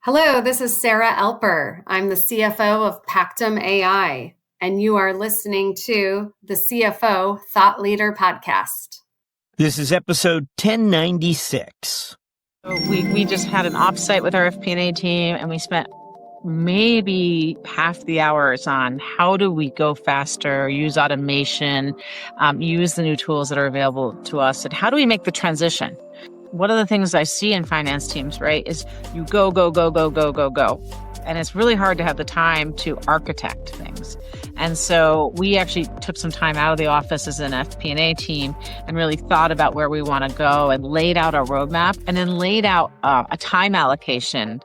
Hello, this is Sarah Alper. I'm the CFO of Pactum AI, and you are listening to the CFO Thought Leader Podcast. This is episode 1096. We just had an offsite with our FP&A team, and we spent maybe half the hours on how do we go faster, use automation, use the new tools that are available to us, and how do we make the transition? One of the things I see in finance teams, right, is you go. And it's really hard to have the time to architect things. And so we actually took some time out of the office as an FP&A team and really thought about where we want to go and laid out a roadmap and then laid out a time allocation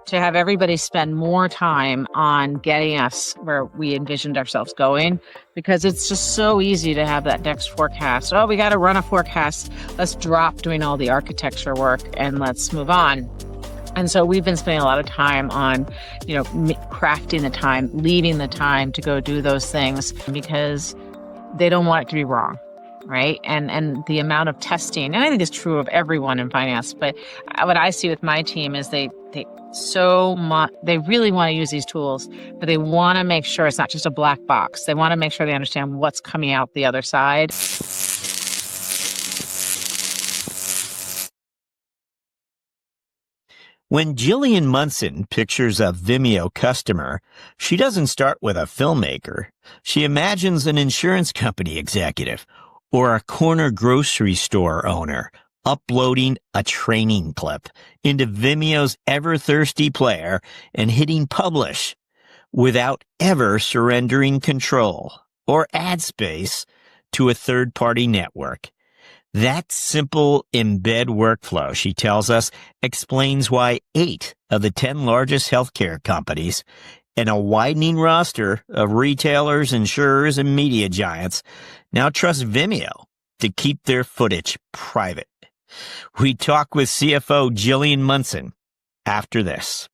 to have everybody spend more time on getting us where we envisioned ourselves going, because it's just so easy to have that next forecast. Oh, we got to run a forecast. Let's drop doing all the architecture work and let's move on. And so we've been spending a lot of time on, crafting the time, leaving the time to go do those things because they don't want it to be wrong, right? And the amount of testing, and I think it's true of everyone in finance, but what I see with my team is they really want to use these tools, but they want to make sure it's not just a black box. They want to make sure they understand what's coming out the other side. When Gillian Munson pictures a Vimeo customer, she doesn't start with a filmmaker. She imagines an insurance company executive or a corner grocery store owner uploading a training clip into Vimeo's ever-thirsty player and hitting publish without ever surrendering control or ad space to a third-party network. That simple embed workflow, she tells us, explains why 8 of the 10 largest healthcare companies and a widening roster of retailers, insurers, and media giants now trust Vimeo to keep their footage private. We talk with CFO Gillian Munson after this.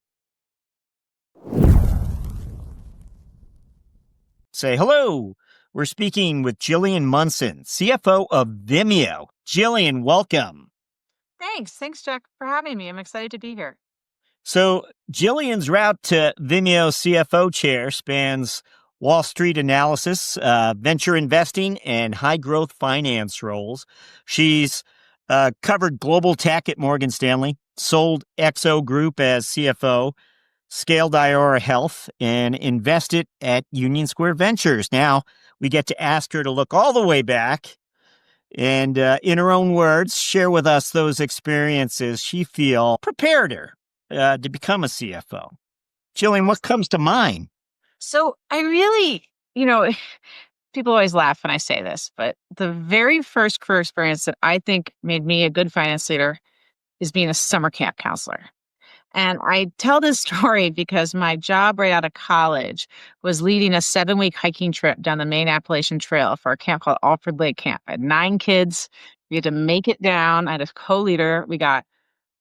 Say hello. We're speaking with Gillian Munson, CFO of Vimeo. Gillian, welcome. Thanks, Jack, for having me. I'm excited to be here. So Gillian's route to Vimeo CFO chair spans Wall Street analysis, venture investing, and high-growth finance roles. She's covered global tech at Morgan Stanley, sold XO Group as CFO, scaled Iora Health, and invested at Union Square Ventures. Now, we get to ask her to look all the way back and, in her own words, share with us those experiences she feel prepared her to become a CFO. Gillian, what comes to mind? So I really, people always laugh when I say this, but the very first career experience that I think made me a good finance leader is being a summer camp counselor. And I tell this story because my job right out of college was leading a 7-week hiking trip down the main Appalachian Trail for a camp called Alper Lake Camp. I had 9 kids. We had to make it down. I had a co-leader. We got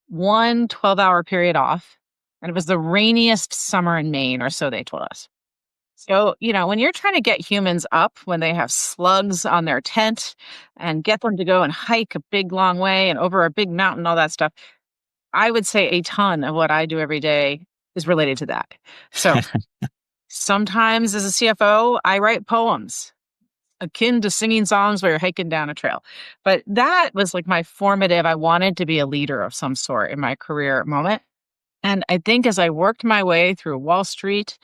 one 12-hour period off. And it was the rainiest summer in Maine, or so they told us. So, when you're trying to get humans up when they have slugs on their tent and get them to go and hike a big, long way and over a big mountain, all that stuff, I would say a ton of what I do every day is related to that. So sometimes as a CFO, I write poems akin to singing songs while you're hiking down a trail. But that was like my formative, I wanted to be a leader of some sort in my career moment. And I think as I worked my way through Wall Street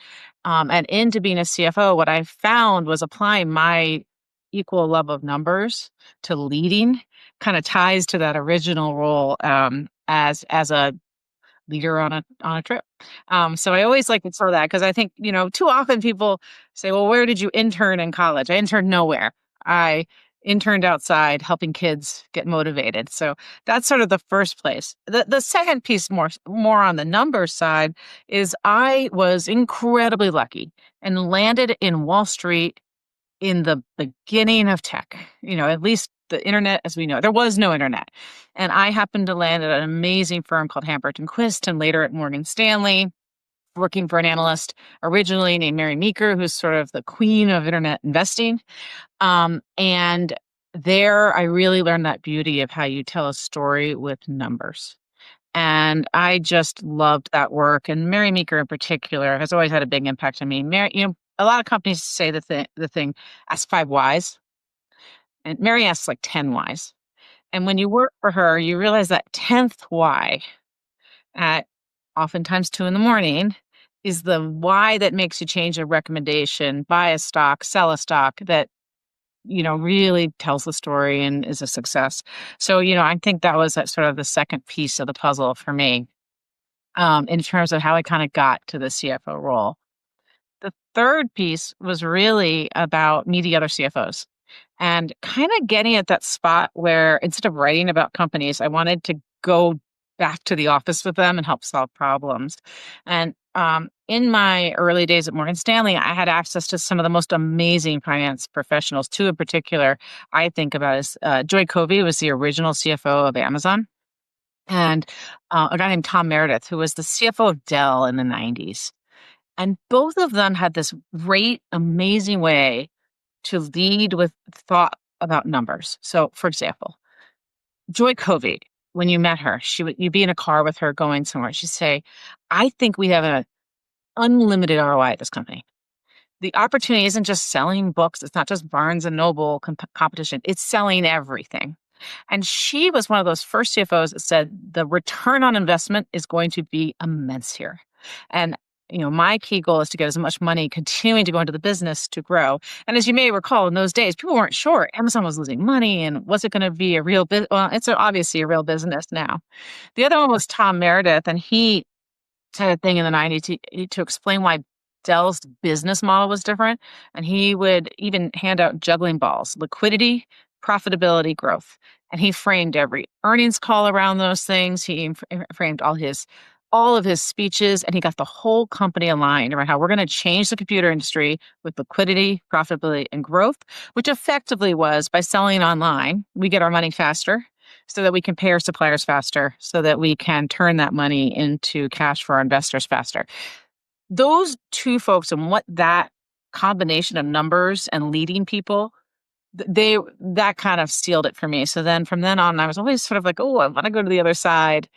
and into being a CFO, what I found was applying my equal love of numbers to leading kind of ties to that original role as a leader on a trip. So I always like to tell that because I think, too often people say, well, where did you intern in college? I interned nowhere. I interned outside helping kids get motivated. So that's sort of the first place. The second piece, more on the numbers side, is I was incredibly lucky and landed in Wall Street in the beginning of tech, at least the internet as we know it. There was no internet. And I happened to land at an amazing firm called Hambert & Quist and later at Morgan Stanley, working for an analyst originally named Mary Meeker, who's sort of the queen of internet investing. And there I really learned that beauty of how you tell a story with numbers. And I just loved that work. And Mary Meeker in particular has always had a big impact on me. Mary, a lot of companies say the thing, ask 5 whys. And Mary asks like 10 whys. And when you work for her, you realize that 10th why at oftentimes 2 a.m. is the why that makes you change a recommendation, buy a stock, sell a stock that, really tells the story and is a success. So, I think that was sort of the second piece of the puzzle for me, in terms of how I kind of got to the CFO role. The third piece was really about meeting other CFOs and kind of getting at that spot where instead of writing about companies, I wanted to go back to the office with them and help solve problems. And in my early days at Morgan Stanley, I had access to some of the most amazing finance professionals. Two in particular, I think about is Joy Covey was the original CFO of Amazon, and a guy named Tom Meredith, who was the CFO of Dell in the 90s. And both of them had this great, amazing way to lead with thought about numbers. So, for example, Joy Covey, when you met her, you'd be in a car with her going somewhere. She'd say, "I think we have an unlimited ROI at this company. The opportunity isn't just selling books. It's not just Barnes and Noble competition. It's selling everything." And she was one of those first CFOs that said the return on investment is going to be immense here. And my key goal is to get as much money continuing to go into the business to grow. And as you may recall, in those days, people weren't sure. Amazon was losing money, and was it going to be a real business? Well, it's obviously a real business now. The other one was Tom Meredith, and he said a thing in the 90s to explain why Dell's business model was different. And he would even hand out juggling balls: liquidity, profitability, growth. And he framed every earnings call around those things. He framed all of his speeches, and he got the whole company aligned around how we're going to change the computer industry with liquidity, profitability, and growth, which effectively was by selling online, we get our money faster so that we can pay our suppliers faster, so that we can turn that money into cash for our investors faster. Those two folks and what that combination of numbers and leading people, that kind of sealed it for me. So then from then on, I was always sort of like, oh, I want to go to the other side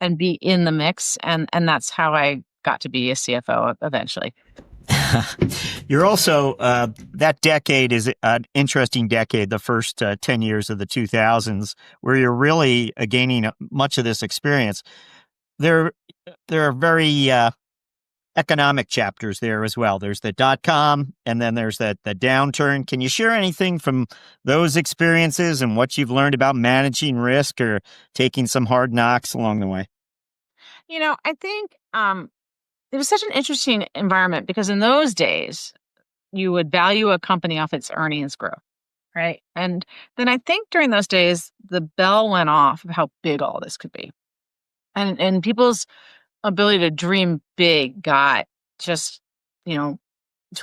and be in the mix. And that's how I got to be a CFO eventually. You're also, that decade is an interesting decade, the first 10 years of the 2000s, where you're really gaining much of this experience. There are very economic chapters there as well. There's the .com, and then there's the downturn. Can you share anything from those experiences and what you've learned about managing risk or taking some hard knocks along the way? I think it was such an interesting environment because in those days, you would value a company off its earnings growth, right? And then I think during those days, the bell went off of how big all this could be. And people's ability to dream big got just, to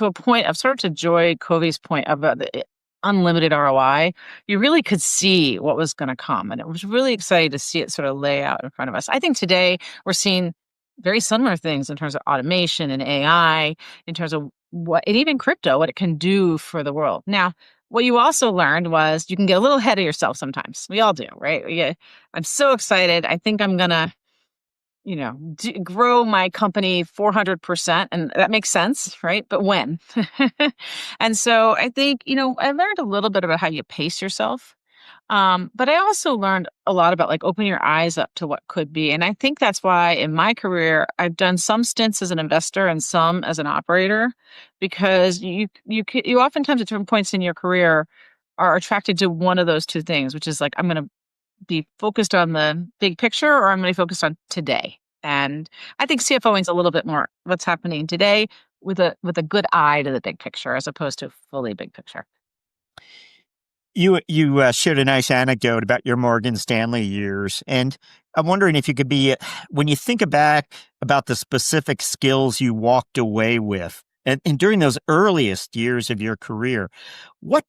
a point of sort of to Joy Covey's point about the unlimited ROI, you really could see what was going to come. And it was really exciting to see it sort of lay out in front of us. I think today we're seeing very similar things in terms of automation and AI, in terms of and even crypto, what it can do for the world. Now, what you also learned was you can get a little ahead of yourself sometimes. We all do, right? I'm so excited. I think I'm going to grow my company 400%. And that makes sense, right? But when? And so I think, I learned a little bit about how you pace yourself. But I also learned a lot about opening your eyes up to what could be. And I think that's why in my career, I've done some stints as an investor and some as an operator, because you oftentimes at different points in your career are attracted to one of those two things, which is I'm going to be focused on the big picture, or I'm going to be focused on today. And I think CFOing is a little bit more what's happening today with a good eye to the big picture as opposed to fully big picture. You shared a nice anecdote about your Morgan Stanley years, and I'm wondering if you could when you think back about the specific skills you walked away with, and during those earliest years of your career, what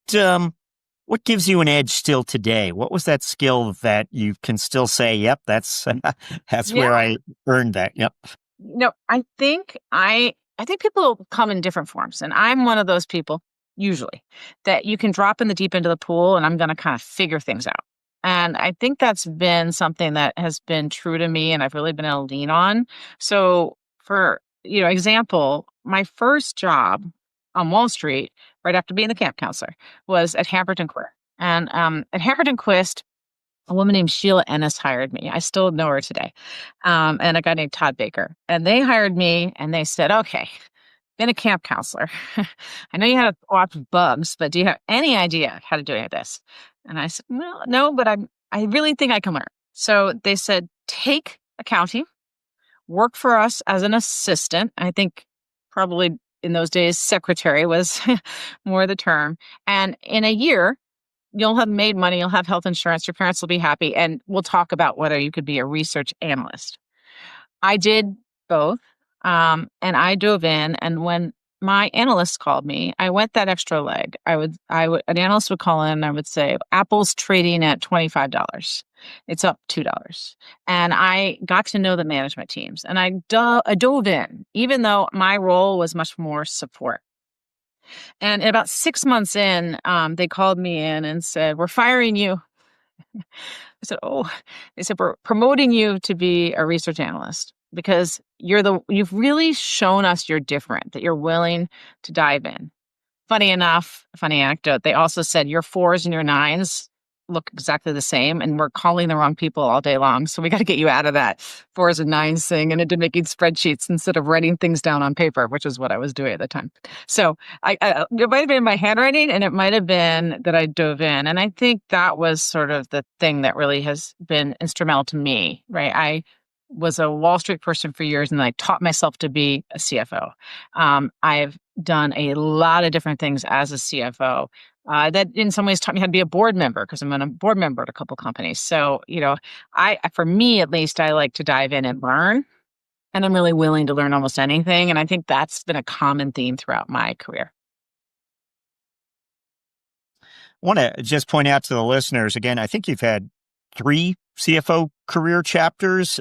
gives you an edge still today? What was that skill that you can still say, yep, that's where I earned that? Yep. I think people come in different forms, and I'm one of those people usually that you can drop in the deep end of the pool and I'm going to kind of figure things out. And I think that's been something that has been true to me and I've really been able to lean on. So for, example, my first job on Wall Street, right after being the camp counselor, was at Hamilton Quist. And at Hamilton Quist, a woman named Sheila Ennis hired me. I still know her today. And a guy named Todd Baker. And they hired me and they said, okay, been a camp counselor. I know you had to watch bugs, but do you have any idea how to do any of this? And I said, well, no, but I really think I can learn. So they said, take accounting, work for us as an assistant. I think probably in those days, secretary was more the term. And in a year, you'll have made money, you'll have health insurance, your parents will be happy, and we'll talk about whether you could be a research analyst. I did both, and I dove in, and when my analyst called me, I went that extra leg. An analyst would call in, and I would say, Apple's trading at $25. It's up $2. And I got to know the management teams, and I dove in, even though my role was much more support. And about 6 months in, they called me in and said, we're firing you. I said, oh, they said, we're promoting you to be a research analyst because you've really shown us you're different, that you're willing to dive in. Funny enough, funny anecdote, they also said your 4s and your 9s look exactly the same and we're calling the wrong people all day long. So we got to get you out of that 4s and 9s thing and into making spreadsheets instead of writing things down on paper, which is what I was doing at the time. So it might have been my handwriting and it might have been that I dove in. And I think that was sort of the thing that really has been instrumental to me, right? I was a Wall Street person for years and I taught myself to be a CFO. I've done a lot of different things as a CFO. That in some ways taught me how to be a board member because I'm a board member at a couple companies. So, for me, at least, I like to dive in and learn, and I'm really willing to learn almost anything. And I think that's been a common theme throughout my career. I want to just point out to the listeners, again, I think you've had 3 CFO career chapters.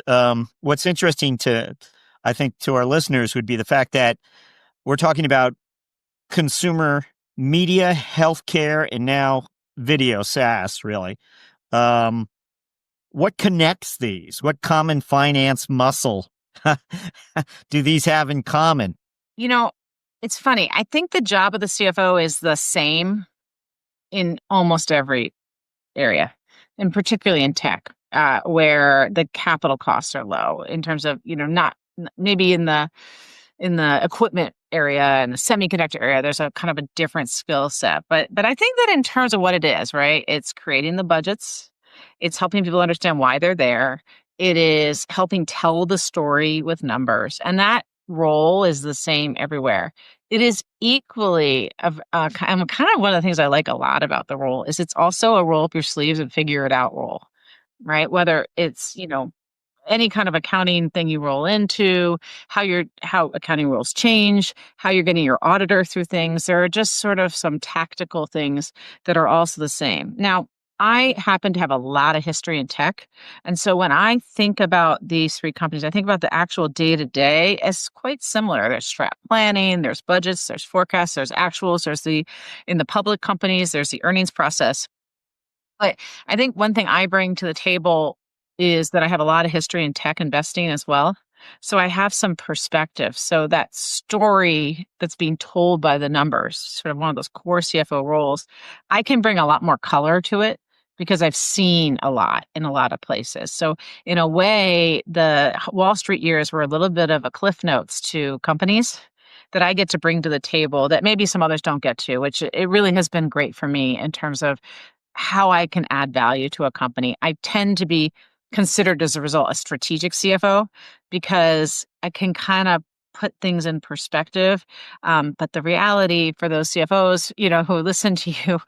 What's interesting I think, to our listeners would be the fact that we're talking about consumer media, healthcare, and now video SaaS, really. What connects these? What common finance muscle do these have in common? It's funny. I think the job of the CFO is the same in almost every area, and particularly in tech, where the capital costs are low in terms of, not maybe in the equipment area and the semiconductor area, there's a kind of a different skill set. But I think that in terms of what it is, right? It's creating the budgets. It's helping people understand why they're there. It is helping tell the story with numbers. And that role is the same everywhere. It is equally kind of one of the things I like a lot about the role is it's also a roll up your sleeves and figure it out role, right? Whether it's, any kind of accounting thing you roll into, how accounting rules change, how you're getting your auditor through things. There are just sort of some tactical things that are also the same. Now, I happen to have a lot of history in tech. And so when I think about these 3 companies, I think about the actual day-to-day as quite similar. There's strat planning, there's budgets, there's forecasts, there's actuals, in the public companies, there's the earnings process. But I think one thing I bring to the table is that I have a lot of history in tech investing as well. So I have some perspective. So that story that's being told by the numbers, sort of one of those core CFO roles, I can bring a lot more color to it because I've seen a lot in a lot of places. So in a way, the Wall Street years were a little bit of a cliff notes to companies that I get to bring to the table that maybe some others don't get to, which it really has been great for me in terms of how I can add value to a company. I tend to be considered as a result a strategic CFO because I can kind of put things in perspective. But the reality for those CFOs, who listen to you,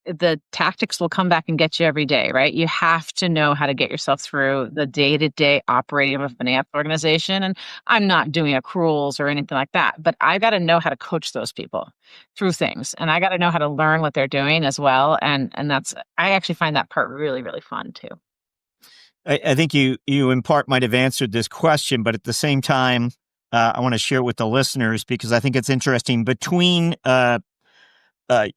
the tactics will come back and get you every day, right? You have to know how to get yourself through the day-to-day operating of a finance organization. And I'm not doing accruals or anything like that, but I got to know how to coach those people through things. And I got to know how to learn what they're doing as well. And I actually find that part really, really fun too. I think you in part might have answered this question, but at the same time, I want to share it with the listeners because I think it's interesting between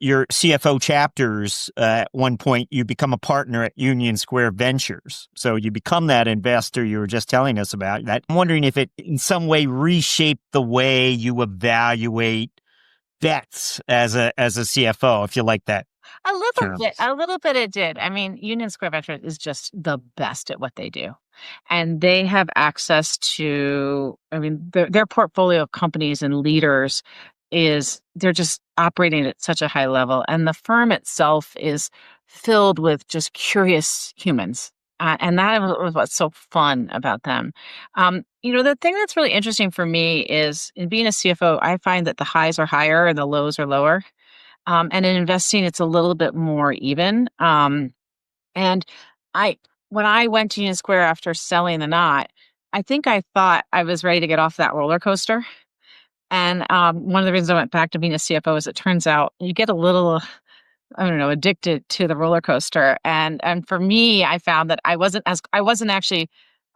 your CFO chapters, at one point you become a partner at Union Square Ventures. So you become that investor you were just telling us about. That I'm wondering if it in some way reshaped the way you evaluate bets as a CFO, if you like that term. A little bit it did. I mean, Union Square Ventures is just the best at what they do. And they have access to, I mean, their portfolio of companies and leaders they're just operating at such a high level. And the firm itself is filled with just curious humans. And that was what's so fun about them. The thing that's really interesting for me is in being a CFO, I find that the highs are higher and the lows are lower. And in investing, it's a little bit more even. And when I went to Union Square after selling the knot, I think I thought I was ready to get off that roller coaster. And one of the reasons I went back to being a CFO is it turns out you get a little, I don't know, addicted to the roller coaster. And for me, I found that I wasn't actually,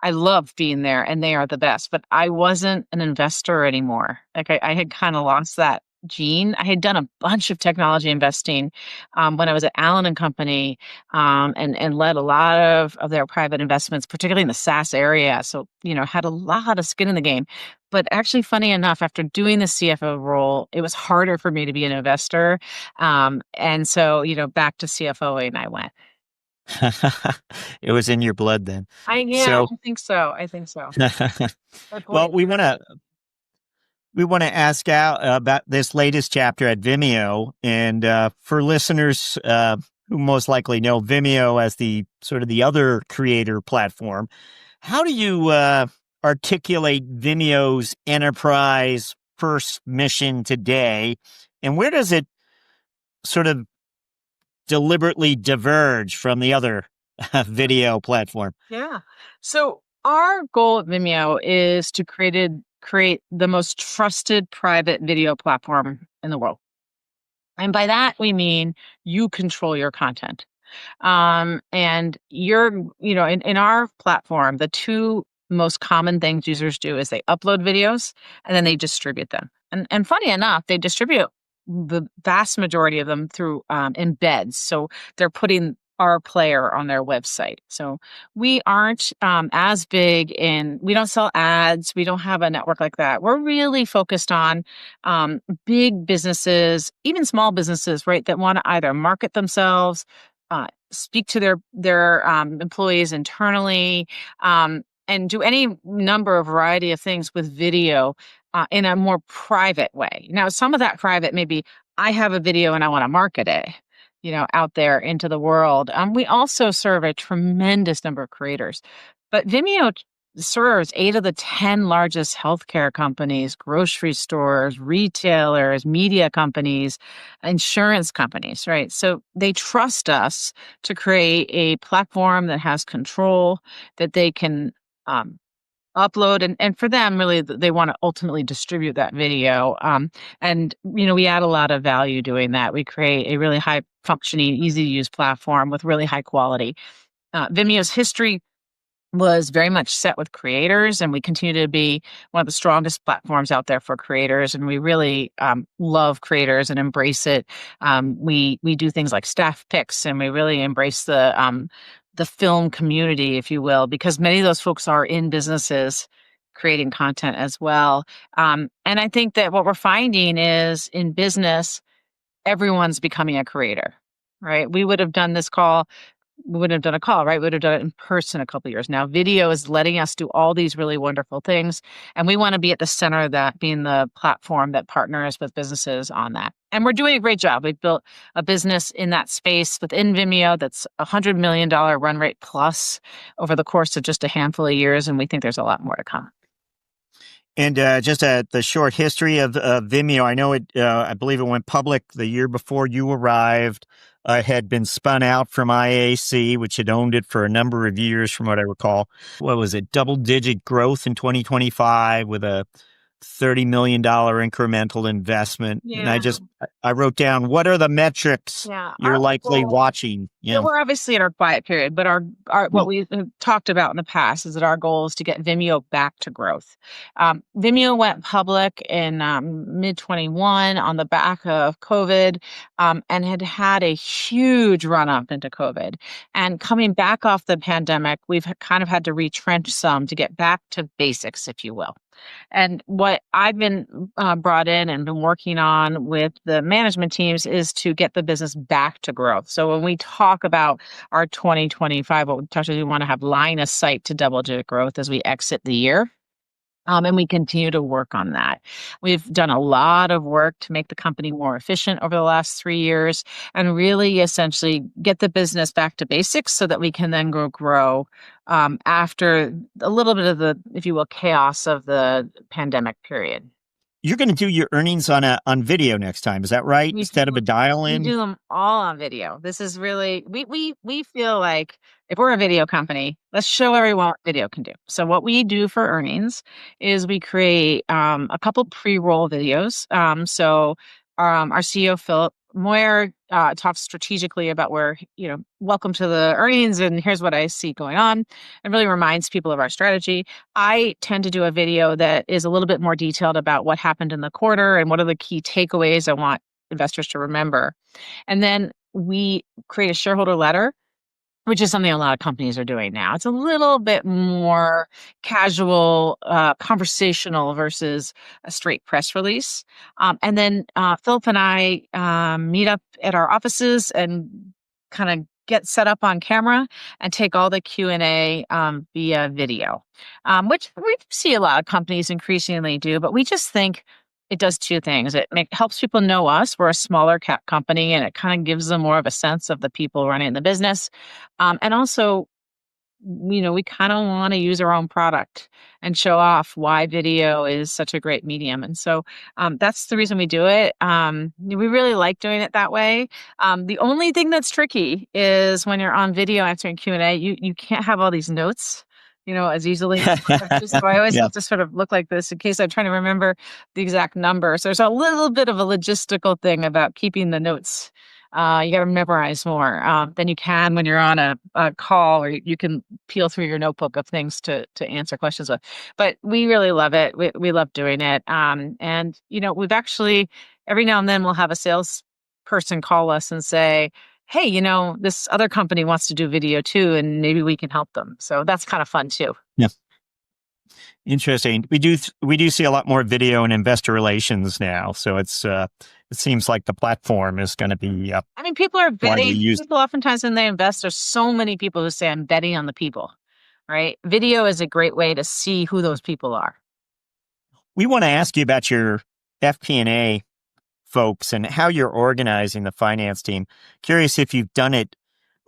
I love being there and they are the best, but I wasn't an investor anymore. Like I had kind of lost that gene. I had done a bunch of technology investing when I was at Allen and Company, and led a lot of their private investments, particularly in the SaaS area. So, had a lot of skin in the game. But actually, funny enough, after doing the CFO role, it was harder for me to be an investor. And so, back to CFOing I went. It was in your blood then. I think so. Well, we want to ask out about this latest chapter at Vimeo, and for listeners who most likely know Vimeo as the sort of the other creator platform, how do you articulate Vimeo's enterprise first mission today, and where does it sort of deliberately diverge from the other video platform? Yeah. So our goal at Vimeo is to create the most trusted private video platform in the world. And by that, we mean you control your content. And in our platform, the two most common things users do is they upload videos and then they distribute them. And funny enough, they distribute the vast majority of them through embeds. So they're putting our player on their website. So we aren't as big we don't sell ads. We don't have a network like that. We're really focused on big businesses, even small businesses, right, that want to either market themselves, speak to their employees internally, and do any number of variety of things with video in a more private way. Now, some of that private may be, I have a video and I want to market it, out there into the world. We also serve a tremendous number of creators, but Vimeo serves 8 of the 10 largest healthcare companies, grocery stores, retailers, media companies, insurance companies, right? So they trust us to create a platform that has control, that they can upload, and for them, really, they want to ultimately distribute that video. And we add a lot of value doing that. We create a really high functioning, easy to use platform with really high quality. Vimeo's history was very much set with creators, and we continue to be one of the strongest platforms out there for creators. And we really love creators and embrace it. We do things like staff picks, and we really embrace the film community, if you will, because many of those folks are in businesses creating content as well. And I think that what we're finding is in business, everyone's becoming a creator, right? We would have done this call. We wouldn't have done a call, right? We would have done it in person a couple of years. Now, video is letting us do all these really wonderful things. And we want to be at the center of that, being the platform that partners with businesses on that. And we're doing a great job. We've built a business in that space within Vimeo that's $100 million run rate plus over the course of just a handful of years. And we think there's a lot more to come. And just the short history of Vimeo, I know it. I believe it went public the year before you arrived. Had been spun out from IAC, which had owned it for a number of years, from what I recall. What was it? Double-digit growth in 2025 with a $30 million incremental investment. And I wrote down, what are the metrics you're likely watching? Yeah, we're obviously in our quiet period, but what we have talked about in the past is that our goal is to get Vimeo back to growth. Vimeo went public in mid 21 on the back of COVID, and had a huge run up into COVID. And coming back off the pandemic, we've kind of had to retrench some to get back to basics, if you will. And what I've been brought in and been working on with the management teams is to get the business back to growth. So when we talk about our 2025, what we talk about, we want to have line of sight to double-digit growth as we exit the year. And we continue to work on that. We've done a lot of work to make the company more efficient over the last 3 years and really essentially get the business back to basics so that we can then grow after a little bit of the, if you will, chaos of the pandemic period. You're going to do your earnings on video next time. Is that right? Instead of a dial-in? We do them all on video. This is really, we feel like if we're a video company, let's show everyone what video can do. So what we do for earnings is we create a couple pre-roll videos. Our CEO, Philip Moyer, talks strategically about where, welcome to the earnings and here's what I see going on, and really reminds people of our strategy. I tend to do a video that is a little bit more detailed about what happened in the quarter and what are the key takeaways I want investors to remember. And then we create a shareholder letter, which is something a lot of companies are doing now. It's a little bit more casual, conversational versus a straight press release. And then Philip and I meet up at our offices and kind of get set up on camera and take all the Q&A via video, which we see a lot of companies increasingly do, but we just think it does two things. It helps people know us. We're a smaller cap company, and it kind of gives them more of a sense of the people running the business. And also, we kind of want to use our own product and show off why video is such a great medium. And so that's the reason we do it. We really like doing it that way. The only thing that's tricky is when you're on video answering Q&A, you can't have all these notes, as easily. So I always have to sort of look like this in case I'm trying to remember the exact number. So there's a little bit of a logistical thing about keeping the notes. You got to memorize more than you can when you're on a call, or you can peel through your notebook of things to answer questions with. But we really love it. We love doing it. And we've actually, every now and then we'll have a salesperson call us and say, hey, this other company wants to do video too, and maybe we can help them. So that's kind of fun too. Yeah. Interesting. We do see a lot more video in investor relations now. So it seems like the platform is going to be people are betting. People oftentimes when they invest, there's so many people who say, I'm betting on the people, right? Video is a great way to see who those people are. We want to ask you about your FP&A folks and how you're organizing the finance team. Curious if you've done it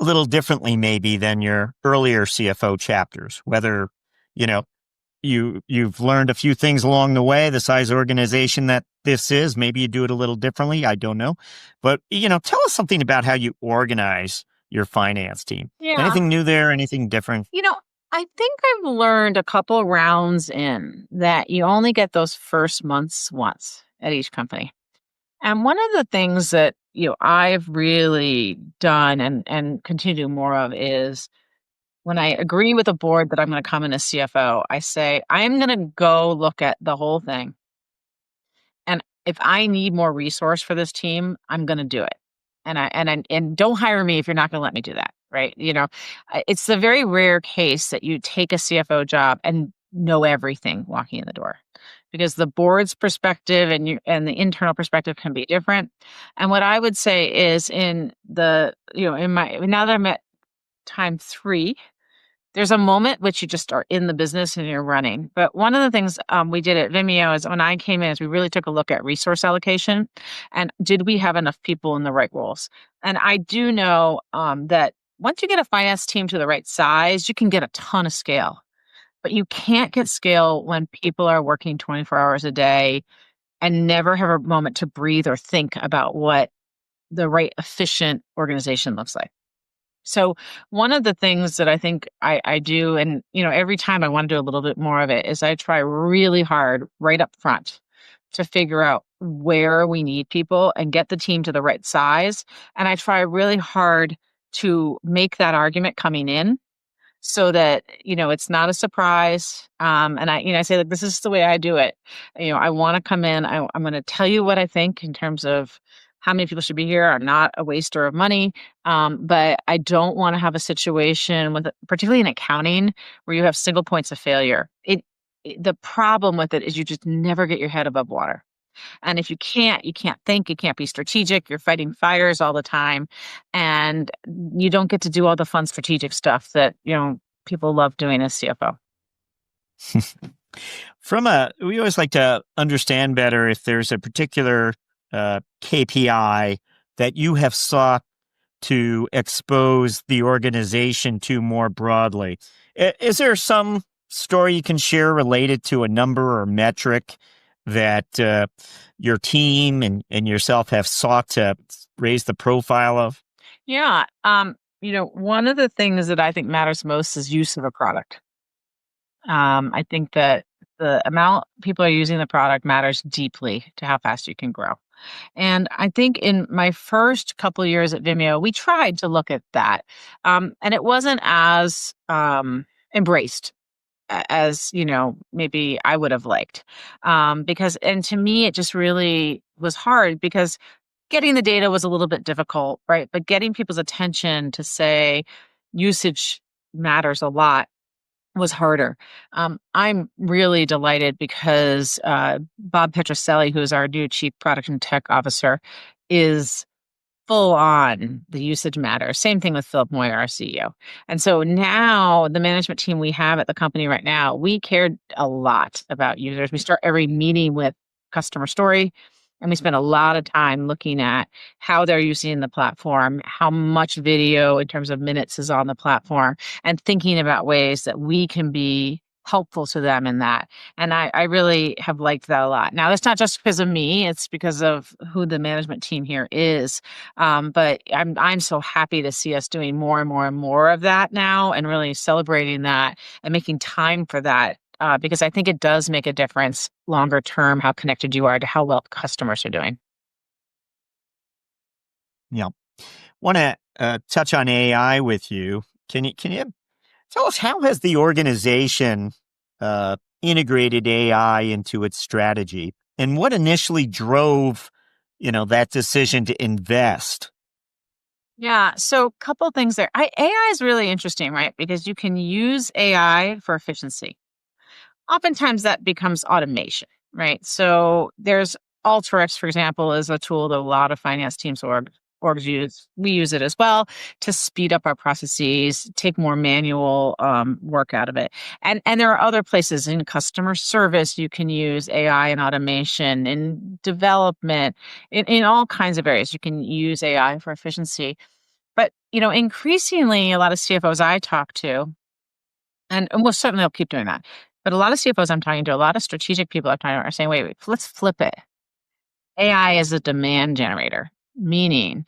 a little differently maybe than your earlier CFO chapters, whether, you've learned a few things along the way, the size organization that this is, maybe you do it a little differently. I don't know. But, tell us something about how you organize your finance team. Yeah. Anything new there? Anything different? I think I've learned a couple rounds in that you only get those first months once at each company. And one of the things that, I've really done and continue to do more of is when I agree with a board that I'm going to come in as CFO, I say, I'm going to go look at the whole thing. And if I need more resource for this team, I'm going to do it. And don't hire me if you're not going to let me do that, right? It's the very rare case that you take a CFO job and know everything walking in the door, because the board's perspective and the internal perspective can be different. And what I would say is now that I'm at time 3, there's a moment which you just are in the business and you're running. But one of the things we did at Vimeo is when I came in is we really took a look at resource allocation and did we have enough people in the right roles? And I do know that once you get a finance team to the right size, you can get a ton of scale. But you can't get scale when people are working 24 hours a day and never have a moment to breathe or think about what the right efficient organization looks like. So one of the things that I think I do, and every time I want to do a little bit more of it, is I try really hard right up front to figure out where we need people and get the team to the right size. And I try really hard to make that argument coming in so that it's not a surprise. And I say, like, this is the way I do it. I want to come in, I'm going to tell you what I think in terms of how many people should be here. I'm not a waster of money. But I don't want to have a situation with, particularly in accounting, where you have single points of failure. The problem with it is you just never get your head above water. And if you can't think, you can't be strategic, you're fighting fires all the time. And you don't get to do all the fun strategic stuff that, people love doing as CFO. We always like to understand better if there's a particular KPI that you have sought to expose the organization to more broadly. Is there some story you can share related to a number or metric that your team and yourself have sought to raise the profile of? Yeah. One of the things that I think matters most is use of a product. I think that the amount people are using the product matters deeply to how fast you can grow. And I think in my first couple of years at Vimeo, we tried to look at that. And it wasn't as embraced as maybe I would have liked, because, and to me, it just really was hard because getting the data was a little bit difficult, right? But getting people's attention to say usage matters a lot was harder. I'm really delighted because Bob Petroselli, who is our new Chief Product and Tech Officer, is full on the usage matters. Same thing with Philip Moyer, our CEO. And so now the management team we have at the company right now, we cared a lot about users. We start every meeting with customer story, and we spend a lot of time looking at how they're using the platform, how much video in terms of minutes is on the platform, and thinking about ways that we can be helpful to them in that. And I really have liked that a lot. Now, that's not just because of me, it's because of who the management team here is. But I'm so happy to see us doing more and more and more of that now, and really celebrating that and making time for that. Because I think it does make a difference longer term, how connected you are to how well customers are doing. Yeah. Want to touch on AI with you. Can you tell us, how has the organization integrated AI into its strategy, and what initially drove, that decision to invest? Yeah. So a couple things there. AI is really interesting, right? Because you can use AI for efficiency. Oftentimes that becomes automation, right? So there's Alteryx, for example, is a tool that a lot of finance teams orgs use. We use it as well to speed up our processes, take more manual work out of it. And there are other places in customer service you can use AI and automation, in development, in all kinds of areas. You can use AI for efficiency. But, increasingly, a lot of CFOs I talk to, and we'll certainly I'll keep doing that. But a lot of CFOs I'm talking to, a lot of strategic people I'm talking to are saying, wait, let's flip it. AI is a demand generator, meaning,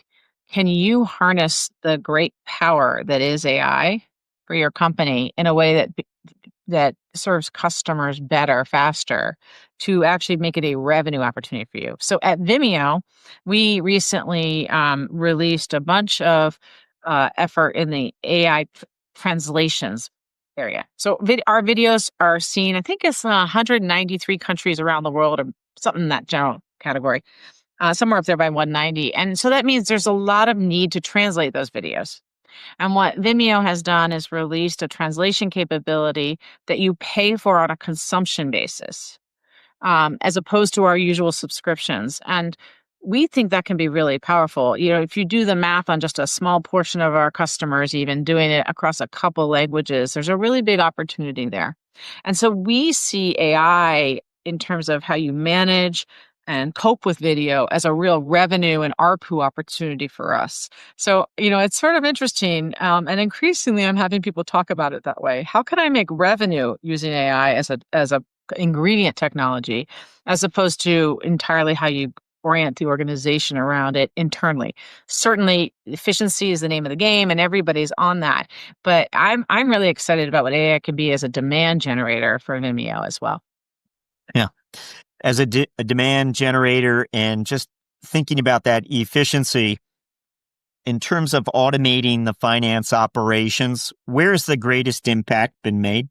can you harness the great power that is AI for your company in a way that serves customers better, faster, to actually make it a revenue opportunity for you? So at Vimeo, we recently released a bunch of effort in the AI translations area. So our videos are seen, I think it's 193 countries around the world, or something in that general category, somewhere up there by 190. And so that means there's a lot of need to translate those videos. And what Vimeo has done is released a translation capability that you pay for on a consumption basis, as opposed to our usual subscriptions. And we think that can be really powerful. If you do the math on just a small portion of our customers, even doing it across a couple languages, there's a really big opportunity there. And so we see AI in terms of how you manage and cope with video as a real revenue and ARPU opportunity for us. So, it's sort of interesting. And increasingly, I'm having people talk about it that way. How can I make revenue using AI as a ingredient technology, as opposed to entirely how you orient the organization around it internally. Certainly, efficiency is the name of the game, and everybody's on that. But I'm really excited about what AI can be as a demand generator for Vimeo as well. Yeah. As a demand generator, and just thinking about that efficiency in terms of automating the finance operations, where's the greatest impact been made?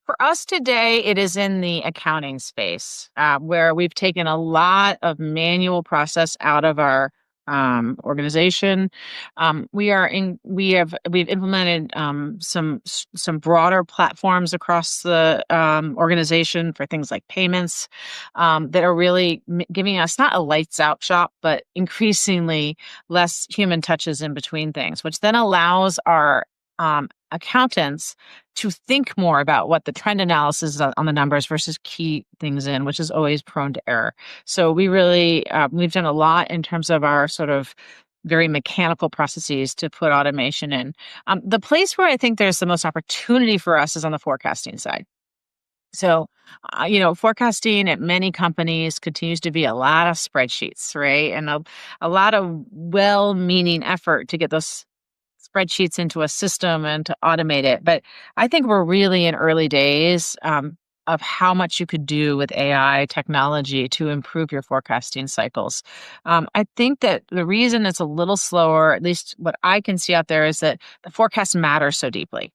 For us today, it is in the accounting space, where we've taken a lot of manual process out of our organization. We've implemented some broader platforms across the organization for things like payments, that are really giving us not a lights out shop, but increasingly less human touches in between things, which then allows our accountants to think more about what the trend analysis is on the numbers versus key things in, which is always prone to error. So we've done a lot in terms of our sort of very mechanical processes to put automation in. The place where I think there's the most opportunity for us is on the forecasting side. So, forecasting at many companies continues to be a lot of spreadsheets, right? And a lot of well-meaning effort to get those spreadsheets into a system and to automate it. But I think we're really in early days of how much you could do with AI technology to improve your forecasting cycles. I think that the reason it's a little slower, at least what I can see out there, is that the forecast matters so deeply.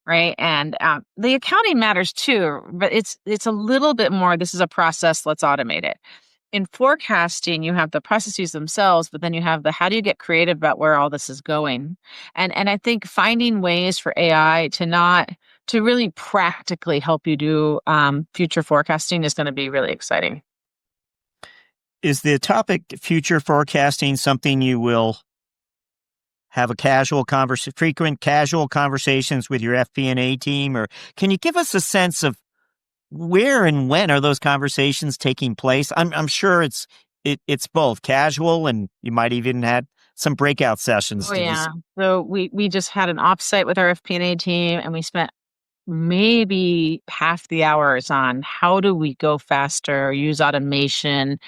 Right. And the accounting matters too, but it's a little bit more. This is a process. Let's automate it. In forecasting, you have the processes themselves, but then you have the how do you get creative about where all this is going? And I think finding ways for AI to really practically help you do future forecasting is going to be really exciting. Is the topic future forecasting something you will have frequent casual conversations with your FP&A team, or can you give us a sense of where and when are those conversations taking place? I'm sure it's both casual, and you might even had some breakout sessions. Oh yeah. So we just had an offsite with our FP&A team, and we spent maybe half the hours on how do we go faster, use automation,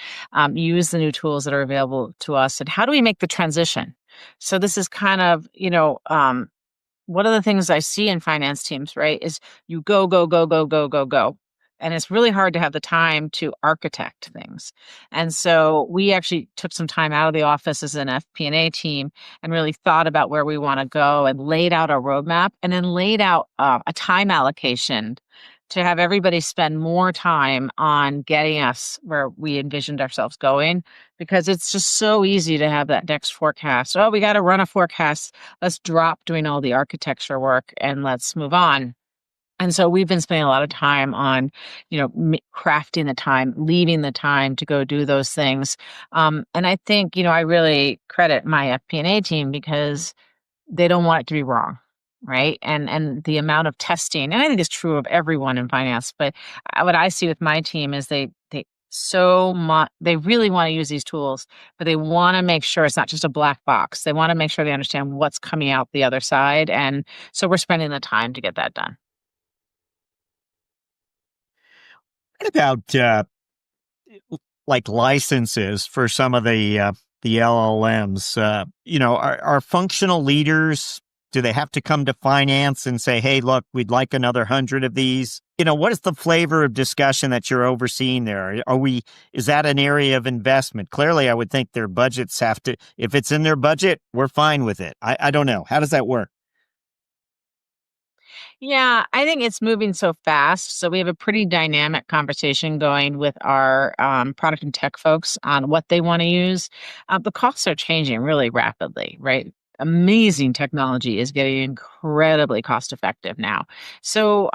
use the new tools that are available to us, and how do we make the transition? So this is kind of, one of the things I see in finance teams, right, is you go, go, go, go, go, go, go. And it's really hard to have the time to architect things. And so we actually took some time out of the office as an FP&A team and really thought about where we want to go and laid out a roadmap and then laid out a time allocation to have everybody spend more time on getting us where we envisioned ourselves going, because it's just so easy to have that next forecast. Oh, we got to run a forecast. Let's drop doing all the architecture work and let's move on. And so we've been spending a lot of time on, crafting the time, leaving the time to go do those things. And I think, I really credit my FP&A team because they don't want it to be wrong. Right. And the amount of testing, and I think it's true of everyone in finance, but what I see with my team is they really want to use these tools, but they want to make sure it's not just a black box. They want to make sure they understand what's coming out the other side. And so we're spending the time to get that done. What about like licenses for some of the LLMs? Are functional leaders, do they have to come to finance and say, hey, look, we'd like another 100 of these? What is the flavor of discussion that you're overseeing there? Is that an area of investment? Clearly, I would think their budgets have to, if it's in their budget, we're fine with it. I don't know. How does that work? Yeah, I think it's moving so fast. So we have a pretty dynamic conversation going with our product and tech folks on what they want to use. The costs are changing really rapidly, right? Amazing technology is getting incredibly cost effective now. So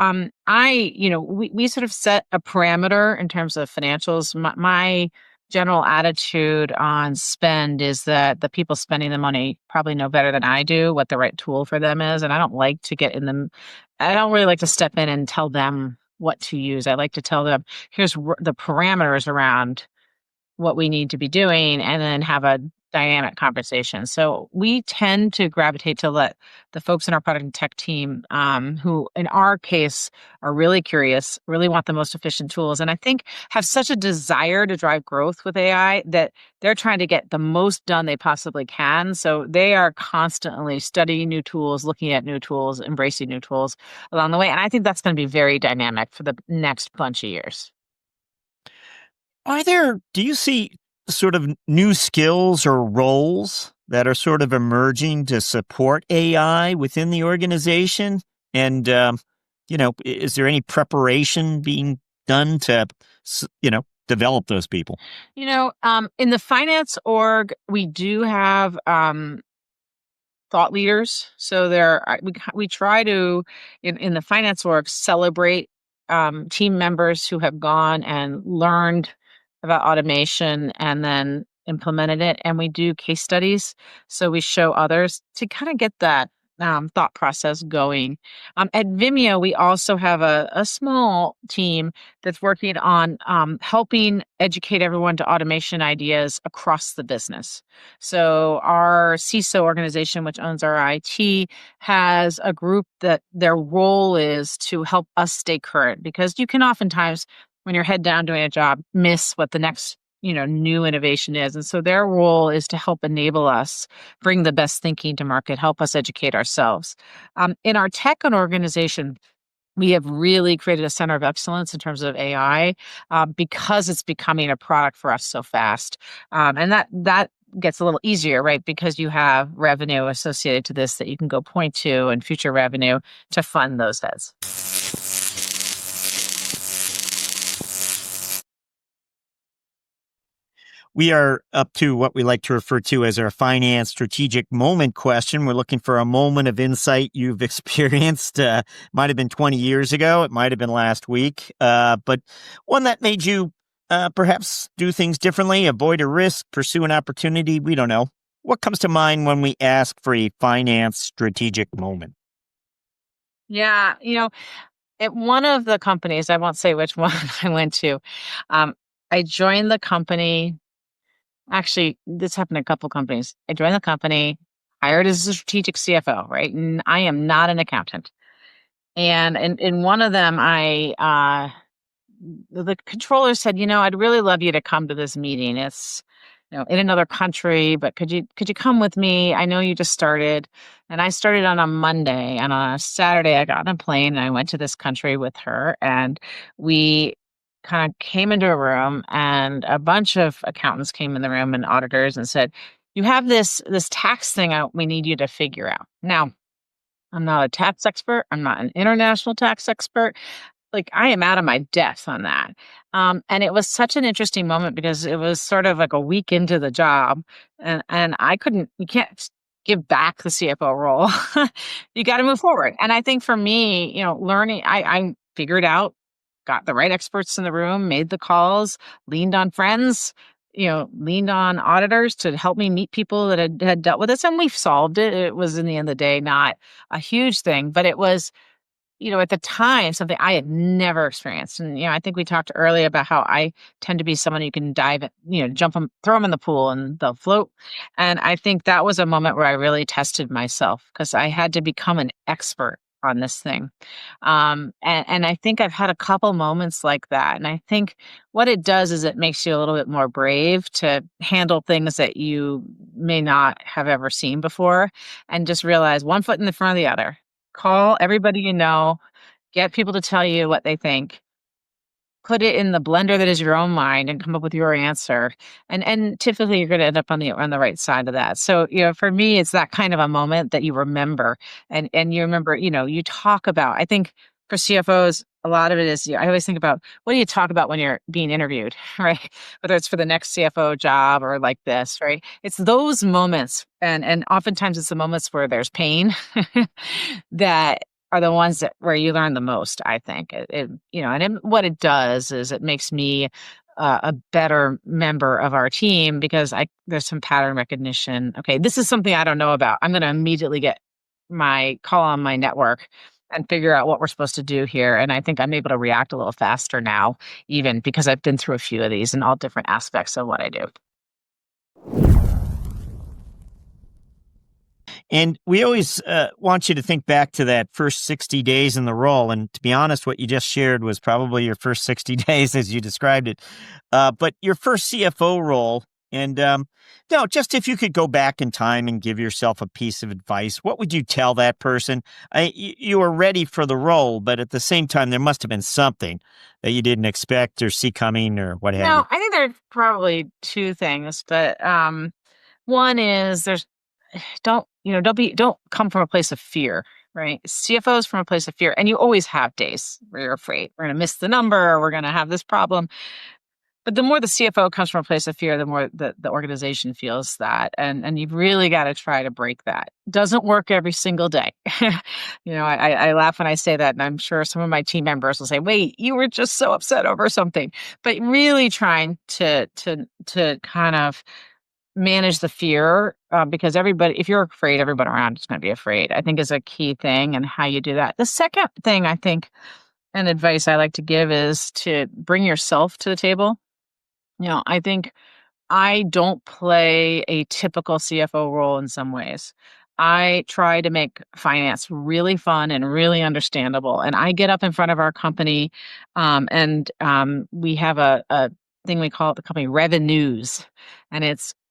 we sort of set a parameter in terms of financials. My general attitude on spend is that the people spending the money probably know better than I do what the right tool for them is. And I don't like to get in them. I don't really like to step in and tell them what to use. I like to tell them, here's the parameters around what we need to be doing, and then have a dynamic conversation. So we tend to gravitate to let the folks in our product and tech team, who in our case are really curious, really want the most efficient tools, and I think have such a desire to drive growth with AI that they're trying to get the most done they possibly can. So they are constantly studying new tools, looking at new tools, embracing new tools along the way. And I think that's going to be very dynamic for the next bunch of years. Do you see sort of new skills or roles that are sort of emerging to support AI within the organization? And, is there any preparation being done to, develop those people? In the finance org, we do have thought leaders. So we try to in the finance org celebrate team members who have gone and learned about automation and then implemented it. And we do case studies. So we show others to kind of get that thought process going. At Vimeo, we also have a small team that's working on helping educate everyone to automation ideas across the business. So our CISO organization, which owns our IT, has a group that their role is to help us stay current, because you can oftentimes, when you're head down doing a job, miss what the next new innovation is. And so their role is to help enable us bring the best thinking to market, help us educate ourselves. In our tech and organization, we have really created a center of excellence in terms of AI because it's becoming a product for us so fast. And that gets a little easier, right? Because you have revenue associated to this that you can go point to, and future revenue to fund those heads. We are up to what we like to refer to as our finance strategic moment question. We're looking for a moment of insight you've experienced. Might have been 20 years ago. It might have been last week. But one that made you perhaps do things differently, avoid a risk, pursue an opportunity. We don't know. What comes to mind when we ask for a finance strategic moment? Yeah. At one of the companies, I won't say which one I went to, I joined the company. Actually, this happened to a couple companies. I joined the company, hired as a strategic CFO, right? And I am not an accountant. And in one of them, the controller said, I'd really love you to come to this meeting. It's, in another country, but could you come with me? I know you just started. And I started on a Monday, and on a Saturday I got on a plane and I went to this country with her, and we kind of came into a room, and a bunch of accountants came in the room and auditors and said, you have this tax thing we need you to figure out. Now, I'm not a tax expert. I'm not an international tax expert. Like, I am out of my depth on that. And it was such an interesting moment because it was sort of like a week into the job, and you can't give back the CFO role. You got to move forward. And I think for me, learning, I figured out, got the right experts in the room, made the calls, leaned on friends, leaned on auditors to help me meet people that had dealt with this. And we've solved it. It was, in the end of the day, not a huge thing, but it was, at the time, something I had never experienced. And, I think we talked earlier about how I tend to be someone who can dive, jump them, throw them in the pool and they'll float. And I think that was a moment where I really tested myself because I had to become an expert on this thing. And I think I've had a couple moments like that. And I think what it does is it makes you a little bit more brave to handle things that you may not have ever seen before, and just realize one foot in the front of the other. Call everybody get people to tell you what they think. Put it in the blender that is your own mind and come up with your answer. And typically you're going to end up on the right side of that. So, for me, it's that kind of a moment that you remember, and you remember, you talk about, I think for CFOs, a lot of it is, I always think about, what do you talk about when you're being interviewed, right? Whether it's for the next CFO job or like this, right? It's those moments. And oftentimes it's the moments where there's pain that are the ones where you learn the most, I think. What it does is it makes me a better member of our team because there's some pattern recognition. Okay, this is something I don't know about. I'm going to immediately get my call on my network and figure out what we're supposed to do here. And I think I'm able to react a little faster now, even because I've been through a few of these in all different aspects of what I do. And we always want you to think back to that first 60 days in the role. And to be honest, what you just shared was probably your first 60 days as you described it. But your first CFO role, and no, just if you could go back in time and give yourself a piece of advice, what would you tell that person? You were ready for the role, but at the same time, there must have been something that you didn't expect or see coming or what have you. I think there's probably two things, but one is don't come from a place of fear, right? CFOs from a place of fear, and you always have days where you're afraid we're going to miss the number, or we're going to have this problem. But the more the CFO comes from a place of fear, the more the organization feels that. And you've really got to try to break that. Doesn't work every single day. I laugh when I say that, and I'm sure some of my team members will say, wait, you were just so upset over something. But really trying to kind of manage the fear, because if you're afraid, everybody around is going to be afraid, I think is a key thing, and how you do that. The second thing I think, and advice I like to give, is to bring yourself to the table. I think I don't play a typical CFO role in some ways. I try to make finance really fun and really understandable. And I get up in front of our company, and we have a thing we call it the company revenues. And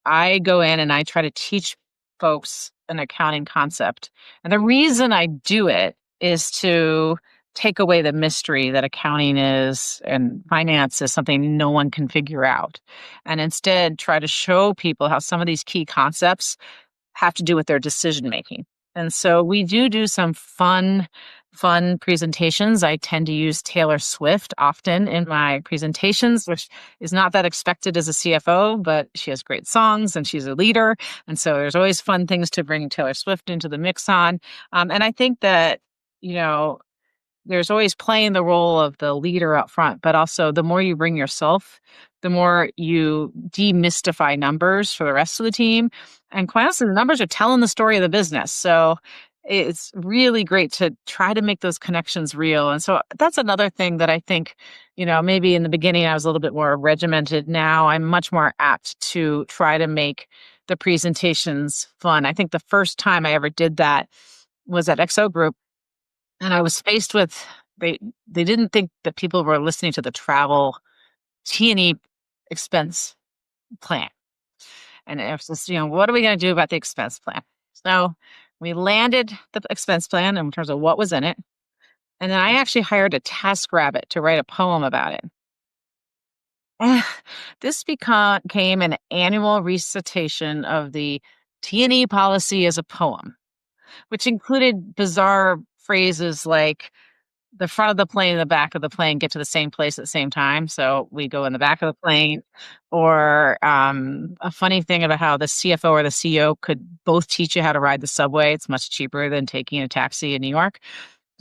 I go in and I try to teach folks an accounting concept. And the reason I do it is to take away the mystery that accounting is and finance is something no one can figure out, and instead try to show people how some of these key concepts have to do with their decision making. And so we do some fun presentations. I tend to use Taylor Swift often in my presentations, which is not that expected as a CFO, but she has great songs and she's a leader. And so there's always fun things to bring Taylor Swift into the mix on. And I think that, there's always playing the role of the leader up front, but also the more you bring yourself, the more you demystify numbers for the rest of the team. And quite honestly, the numbers are telling the story of the business. So it's really great to try to make those connections real. And so that's another thing that I think, maybe in the beginning I was a little bit more regimented. Now I'm much more apt to try to make the presentations fun. I think the first time I ever did that was at XO Group. And I was faced with, they didn't think that people were listening to the travel T&E expense plan. And it was just, what are we going to do about the expense plan? So we landed the expense plan in terms of what was in it. And then I actually hired a TaskRabbit to write a poem about it. This became an annual recitation of the T&E policy as a poem, which included bizarre phrases like the front of the plane and the back of the plane get to the same place at the same time. So we go in the back of the plane, or a funny thing about how the CFO or the CEO could both teach you how to ride the subway. It's much cheaper than taking a taxi in New York.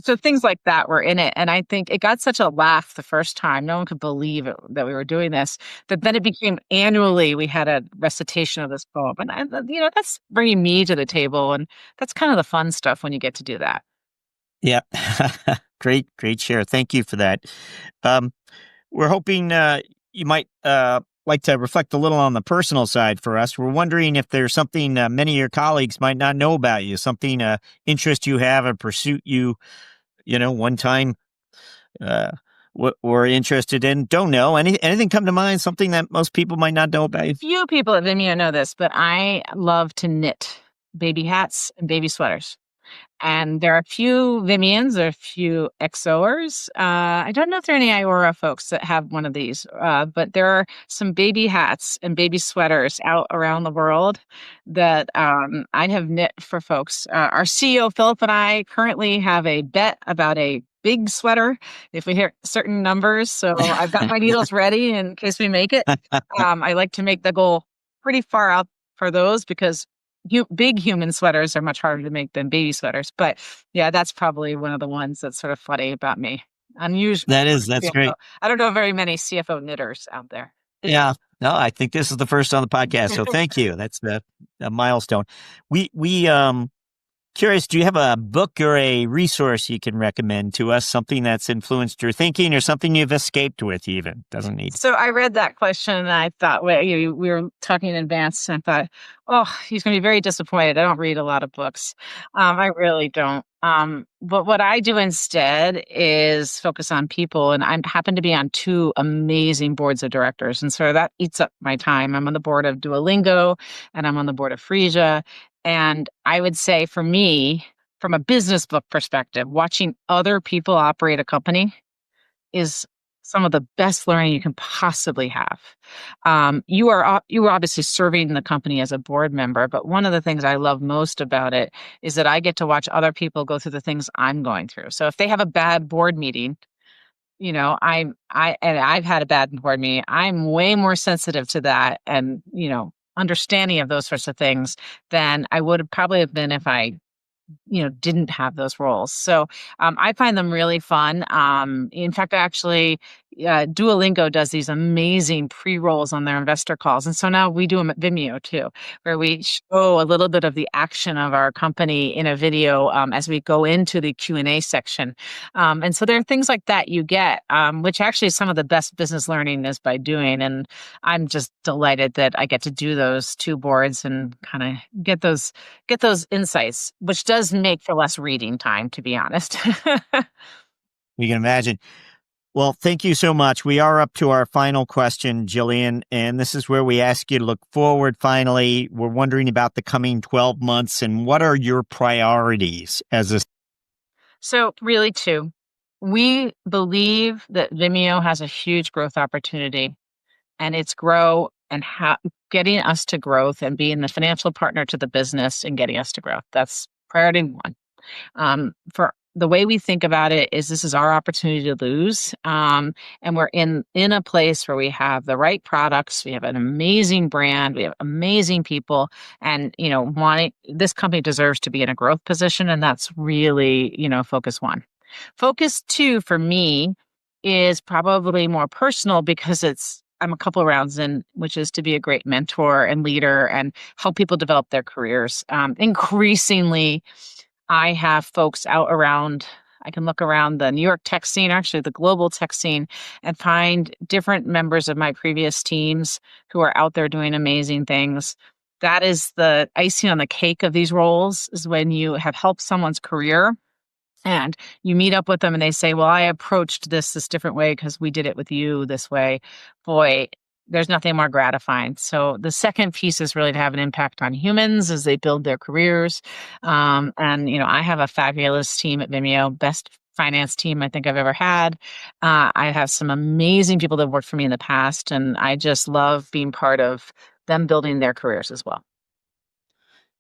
So things like that were in it. And I think it got such a laugh the first time. No one could believe that we were doing this, that then it became annually we had a recitation of this poem. And, that's bringing me to the table. And that's kind of the fun stuff when you get to do that. Yeah. Great share. Thank you for that. We're hoping you might like to reflect a little on the personal side for us. We're wondering if there's something many of your colleagues might not know about you, something interest you have, a pursuit you, one time were interested in, don't know. Anything come to mind, something that most people might not know about you? Few people at Vimeo know this, but I love to knit baby hats and baby sweaters. And there are a few Vimeans, there are a few XOers. I don't know if there are any Iora folks that have one of these, but there are some baby hats and baby sweaters out around the world that I have knit for folks. Our CEO, Philip, and I currently have a bet about a big sweater if we hit certain numbers. So I've got my needles ready in case we make it. I like to make the goal pretty far out for those, because big human sweaters are much harder to make than baby sweaters. But yeah, that's probably one of the ones that's sort of funny about me. Unusual. That's CFO. great. I don't know very many CFO knitters out there. Yeah. No, I think this is the first on the podcast. So thank you. That's a milestone. We Curious, do you have a book or a resource you can recommend to us? Something that's influenced your thinking or something you've escaped with even? Doesn't need. So I read that question and I thought, well, we were talking in advance and I thought, oh, he's going to be very disappointed. I don't read a lot of books. I really don't. But what I do instead is focus on people. And I happen to be on two amazing boards of directors. And so that eats up my time. I'm on the board of Duolingo and I'm on the board of Frisia. And I would say for me, from a business book perspective, watching other people operate a company is some of the best learning you can possibly have. You are obviously serving the company as a board member, but one of the things I love most about it is that I get to watch other people go through the things I'm going through. So if they have a bad board meeting, I've had a bad board meeting, I'm way more sensitive to that and, understanding of those sorts of things than I would have probably have been if I didn't have those roles. So I find them really fun. In fact, actually, Duolingo does these amazing pre-rolls on their investor calls. And so now we do them at Vimeo too, where we show a little bit of the action of our company in a video as we go into the Q&A section. And so there are things like that you get, which actually is some of the best business learning is by doing. And I'm just delighted that I get to do those two boards and kind of get those insights, which does make for less reading time, to be honest. We can imagine. Well, thank you so much. We are up to our final question, Gillian, and this is where we ask you to look forward finally. We're wondering about the coming 12 months and what are your priorities as a... So really two. We believe that Vimeo has a huge growth opportunity and it's grow and getting us to growth and being the financial partner to the business and getting us to growth. That's priority one. For the way we think about it is this is our opportunity to lose. And we're in a place where we have the right products. We have an amazing brand. We have amazing people. And, this company deserves to be in a growth position. And that's really, focus one. Focus two for me is probably more personal because I'm a couple of rounds in, which is to be a great mentor and leader and help people develop their careers. Increasingly, I have folks out around, I can look around the New York tech scene, actually the global tech scene, and find different members of my previous teams who are out there doing amazing things. That is the icing on the cake of these roles, is when you have helped someone's career and you meet up with them and they say, well, I approached this different way because we did it with you this way. Boy, there's nothing more gratifying. So the second piece is really to have an impact on humans as they build their careers. And, I have a fabulous team at Vimeo, best finance team I think I've ever had. I have some amazing people that have worked for me in the past, and I just love being part of them building their careers as well.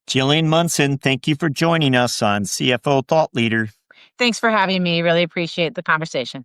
Gillian Munson, thank you for joining us on CFO Thought Leader. Thanks for having me. Really appreciate the conversation.